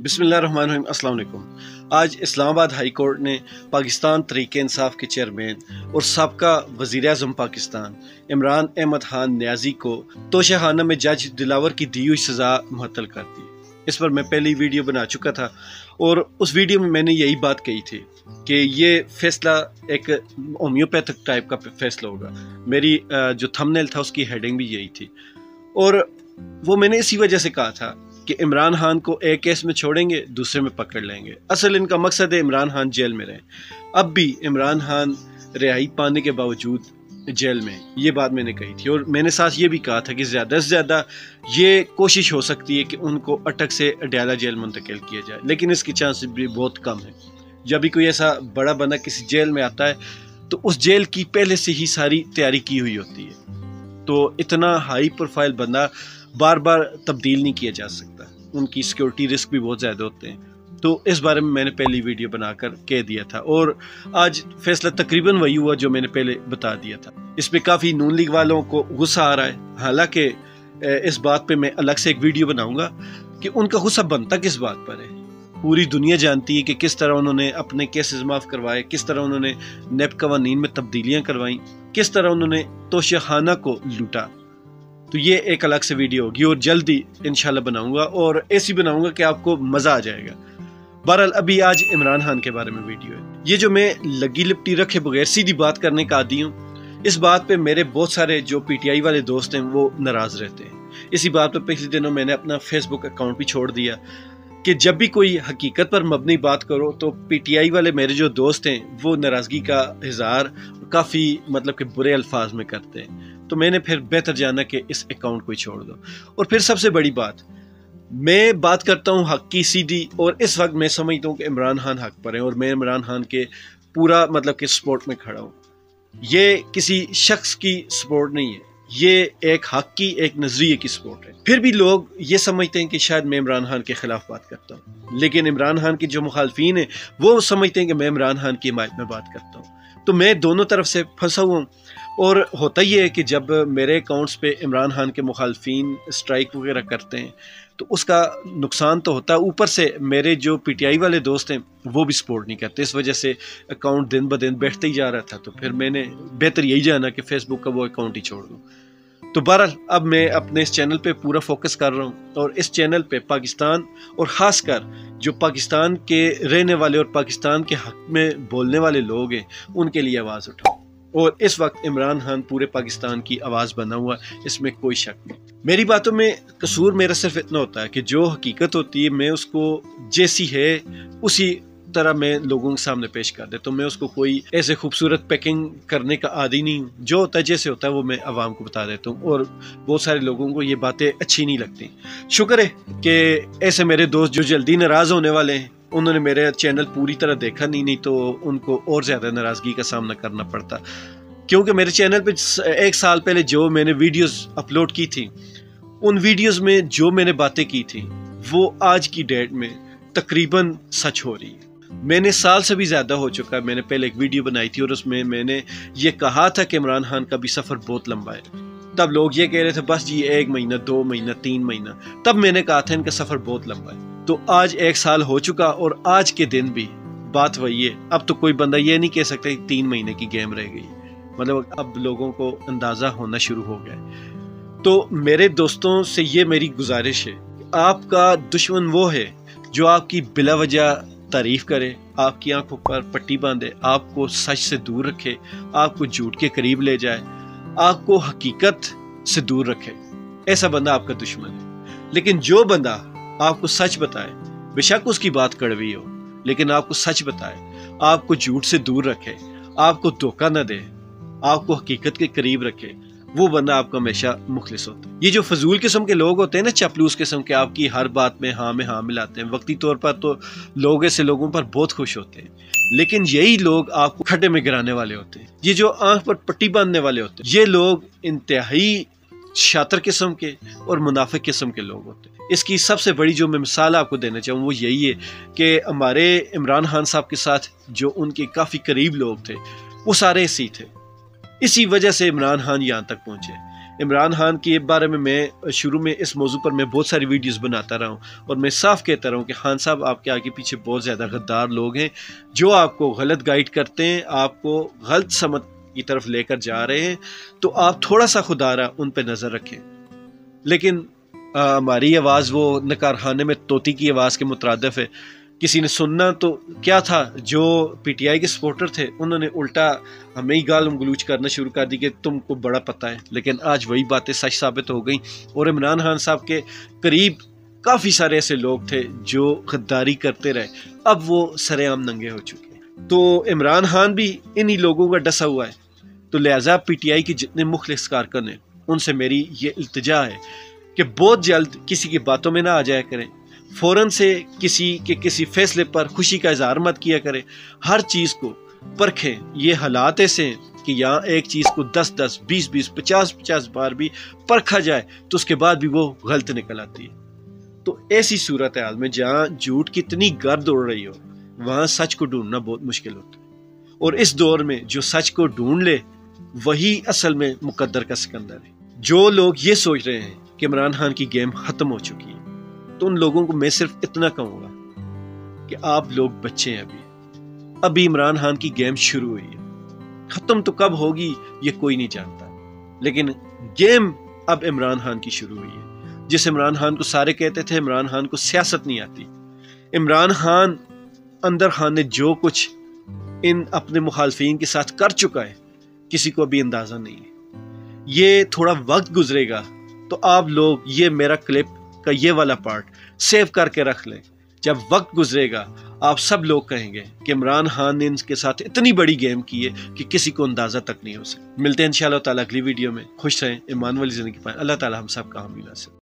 बिस्मिल्लाहिर्रहमानिर्रहीम। अस्सलाम वालेकुम। आज इस्लामाबाद हाई कोर्ट ने पाकिस्तान तहरीक इंसाफ के चेयरमैन और साबका वज़ीर आज़म पाकिस्तान इमरान अहमद खान न्याजी को तोशाखाना में जज दिलावर की दी हुई सज़ा मुअत्तल कर दी। इस पर मैं पहली वीडियो बना चुका था और उस वीडियो में मैंने यही बात कही थी कि ये फैसला एक होम्योपैथिक टाइप का फैसला होगा। मेरी जो थंबनेल था उसकी हेडिंग भी यही थी और वो मैंने इसी वजह से कहा था कि इमरान खान को एक केस में छोड़ेंगे, दूसरे में पकड़ लेंगे। असल इनका मकसद है इमरान खान जेल में रहे। अब भी इमरान खान रिहाई पाने के बावजूद जेल में, ये बात मैंने कही थी और मैंने साथ ये भी कहा था कि ज़्यादा से ज़्यादा ये कोशिश हो सकती है कि उनको अटक से अडयाला जेल मुंतकिल किया जाए, लेकिन इसकी चांस भी बहुत कम है। जब भी कोई ऐसा बड़ा बंदा किसी जेल में आता है तो उस जेल की पहले से ही सारी तैयारी की हुई होती है, तो इतना हाई प्रोफाइल बंदा बार बार तब्दील नहीं किया जा सकता। उनकी सिक्योरिटी रिस्क भी बहुत ज़्यादा होते हैं। तो इस बारे में मैंने पहली वीडियो बनाकर कह दिया था और आज फैसला तकरीबन वही हुआ जो मैंने पहले बता दिया था। इस पे काफ़ी नून लीग वालों को गुस्सा आ रहा है। हालांकि इस बात पे मैं अलग से एक वीडियो बनाऊंगा कि उनका गुस्सा बनता किस बात पर है। पूरी दुनिया जानती है कि किस तरह उन्होंने अपने केसेस माफ़ करवाए, किस तरह उन्होंने नेब कवानीन में तब्दीलियाँ करवाई, किस तरह उन्होंने तोशाखाना को लूटा। तो ये एक अलग से वीडियो होगी और जल्दी इंशाल्लाह बनाऊंगा और ऐसी बनाऊंगा कि आपको मज़ा आ जाएगा। बहरहाल अभी आज इमरान खान के बारे में वीडियो है। ये जो मैं लगी लिपटी रखे बगैर सीधी बात करने का आदी हूँ, इस बात पे मेरे बहुत सारे जो पीटीआई वाले दोस्त हैं वो नाराज़ रहते हैं। इसी बात पे पिछले दिनों मैंने अपना फेसबुक अकाउंट भी छोड़ दिया कि जब भी कोई हकीकत पर मबनी बात करो तो पीटीआई वाले मेरे जो दोस्त हैं वो नाराज़गी का इज़हार काफ़ी मतलब कि बुरे अल्फाज में करते हैं। तो मैंने फिर बेहतर जाना कि इस अकाउंट को ही छोड़ दो। और फिर सबसे बड़ी बात, मैं बात करता हूँ हक की सीधी, और इस वक्त मैं समझता हूँ कि इमरान खान हक पर है और मैं इमरान खान के पूरा मतलब कि सपोर्ट में खड़ा हूँ। ये किसी शख्स की सपोर्ट नहीं है, ये एक हक की, एक नजरिए की सपोर्ट है। फिर भी लोग ये समझते हैं कि शायद मैं इमरान खान के खिलाफ बात करता हूँ, लेकिन इमरान खान की जो मुखालफीन है वो समझते हैं कि मैं इमरान खान की हिमायत में बात करता हूँ। तो मैं दोनों तरफ से फंसा हुआ हूँ। और होता ही है कि जब मेरे अकाउंट्स पे इमरान खान के मुखालफीन स्ट्राइक वगैरह करते हैं तो उसका नुकसान तो होता है, ऊपर से मेरे जो पीटीआई वाले दोस्त हैं वो भी सपोर्ट नहीं करते। इस वजह से अकाउंट दिन ब दिन बैठते ही जा रहा था। तो फिर मैंने बेहतर यही जाना कि फेसबुक का वो अकाउंट ही छोड़ दूँ। तो बहरहाल अब मैं अपने इस चैनल पे पूरा फोकस कर रहा हूँ और इस चैनल पे पाकिस्तान और ख़ासकर जो पाकिस्तान के रहने वाले और पाकिस्तान के हक़ में बोलने वाले लोग हैं उनके लिए आवाज़ उठाऊँ। और इस वक्त इमरान खान पूरे पाकिस्तान की आवाज़ बना हुआ, इसमें कोई शक नहीं। मेरी बातों में कसूर मेरा सिर्फ इतना होता है कि जो हकीकत होती है मैं उसको जैसी है उसी तरह मैं लोगों के सामने पेश कर देता हूँ। मैं उसको कोई ऐसे खूबसूरत पैकिंग करने का आदी नहीं हूँ। जो होता है जैसे होता है वो मैं आवाम को बता देता हूँ और बहुत सारे लोगों को ये बातें अच्छी नहीं लगती। शुक्र है कि ऐसे मेरे दोस्त जो जल्दी नाराज़ होने वाले हैं उन्होंने मेरे चैनल पूरी तरह देखा नहीं तो उनको और ज़्यादा नाराज़गी का सामना करना पड़ता, क्योंकि मेरे चैनल पे एक साल पहले जो मैंने वीडियोस अपलोड की थी उन वीडियोस में जो मैंने बातें की थी वो आज की डेट में तकरीबन सच हो रही है। मैंने साल से भी ज़्यादा हो चुका है। मैंने पहले एक वीडियो बनाई थी और उसमें मैंने ये कहा था कि इमरान खान का भी सफ़र बहुत लंबा है। तब लोग ये कह रहे थे बस जी 1 महीना 2 महीना 3 महीना, तब मैंने कहा था इनका सफ़र बहुत लंबा है। तो आज 1 साल हो चुका और आज के दिन भी बात वही है। अब तो कोई बंदा ये नहीं कह सकता कि 3 महीने की गेम रह गई, मतलब अब लोगों को अंदाज़ा होना शुरू हो गया है। तो मेरे दोस्तों से ये मेरी गुजारिश है, आपका दुश्मन वो है जो आपकी बिला वजह तारीफ करे, आपकी आंखों पर पट्टी बांधे, आपको सच से दूर रखे, आपको झूठ के करीब ले जाए, आपको हकीकत से दूर रखे, ऐसा बंदा आपका दुश्मन है। लेकिन जो बंदा आपको सच बताए, बेशक उसकी बात कड़वी हो, लेकिन आपको सच बताए, आपको झूठ से दूर रखे, आपको धोखा न दे, आपको हकीकत के करीब रखे, वो बंदा आपका हमेशा मुखलिस होता है। ये जो फजूल किस्म के लोग होते हैं ना, चपलूस किस्म के, आपकी हर बात में हाँ मिलाते हैं, वक्ती तौर पर तो लोग ऐसे लोगों पर बहुत खुश होते हैं, लेकिन यही लोग आपको खड्डे में गिराने वाले होते हैं। ये जो आंख पर पट्टी बांधने वाले होते हैं, ये लोग इंतहाई शातिर किस्म के और मुनाफिक किस्म के लोग होते हैं। इसकी सबसे बड़ी जो मैं मिसाल आपको देना चाहूँ वो यही है कि हमारे इमरान खान साहब के साथ जो उनके काफ़ी करीब लोग थे वो सारे इसी थे। इसी वजह से इमरान खान यहाँ तक पहुँचे। عمران خان کے بارے میں شروع میں اس موضوع پر میں بہت ساری ویڈیوز بناتا رہا ہوں اور میں صاف کہتا رہا ہوں کہ خان صاحب آپ کے آگے پیچھے بہت زیادہ غدار لوگ ہیں جو آپ کو غلط گائیڈ کرتے ہیں، آپ کو غلط سمت کی طرف لے کر جا رہے ہیں، تو آپ تھوڑا سا خدارہ ان پہ نظر رکھیں۔ لیکن ہماری آواز وہ نکارخانے میں طوطی کی آواز کے مترادف ہے، کسی نے سننا تو کیا تھا، جو پی ٹی آئی کے سپورٹر تھے انہوں نے الٹا ہمیں ہی گال گلوچ کرنا شروع کر دی کہ تم کو بڑا پتہ ہے، لیکن آج وہی باتیں سچ ثابت ہو گئیں۔ اور عمران خان صاحب کے قریب کافی سارے ایسے لوگ تھے جو غداری کرتے رہے، اب وہ سر عام ننگے ہو چکے ہیں۔ تو عمران خان بھی انہی لوگوں کا ڈسا ہوا ہے، تو لہٰذا پی ٹی آئی کے جتنے مخلص کارکن ہیں ان سے میری یہ التجا ہے کہ بہت جلد کسی کی باتوں میں نہ آ جایا کریں، فوراً سے کسی فیصلے پر خوشی کا اظہار مت کیا کریں، ہر چیز کو پرکھیں۔ یہ حالات ایسے ہیں کہ یہاں ایک چیز کو 10 20 50 بار بھی پرکھا جائے تو اس کے بعد بھی وہ غلط نکل آتی ہے۔ تو ایسی صورتحال میں جہاں جھوٹ کی اتنی گرد اڑ رہی ہو وہاں سچ کو ڈھونڈنا بہت مشکل ہوتا ہے، اور اس دور میں جو سچ کو ڈھونڈ لے وہی اصل میں مقدر کا سکندر ہے۔ جو لوگ یہ سوچ رہے ہیں کہ عمران خان کی گیم ختم ہو چکی ہے تو ان لوگوں کو میں صرف اتنا کہوں گا کہ آپ لوگ بچے ہیں، ابھی عمران خان کی گیم شروع ہوئی ہے، ختم تو کب ہوگی یہ کوئی نہیں جانتا، لیکن گیم اب عمران خان کی شروع ہوئی ہے۔ جس عمران خان کو سارے کہتے تھے عمران خان کو سیاست نہیں آتی، عمران خان اندر خان نے جو کچھ ان اپنے مخالفین کے ساتھ کر چکا ہے کسی کو ابھی اندازہ نہیں ہے۔ یہ تھوڑا وقت گزرے گا تو آپ لوگ یہ میرا کلپ کا یہ والا پارٹ سیو کر کے رکھ لیں، جب وقت گزرے گا آپ سب لوگ کہیں گے کہ عمران خان نے ان کے ساتھ اتنی بڑی گیم کی ہے کہ کسی کو اندازہ تک نہیں ہو سکتا۔ ملتے ہیں انشاءاللہ تعالیٰ اگلی ویڈیو میں، خوش رہیں، ایمان والی زندگی پائیں، اللہ تعالیٰ ہم سب کا حامی ناصر۔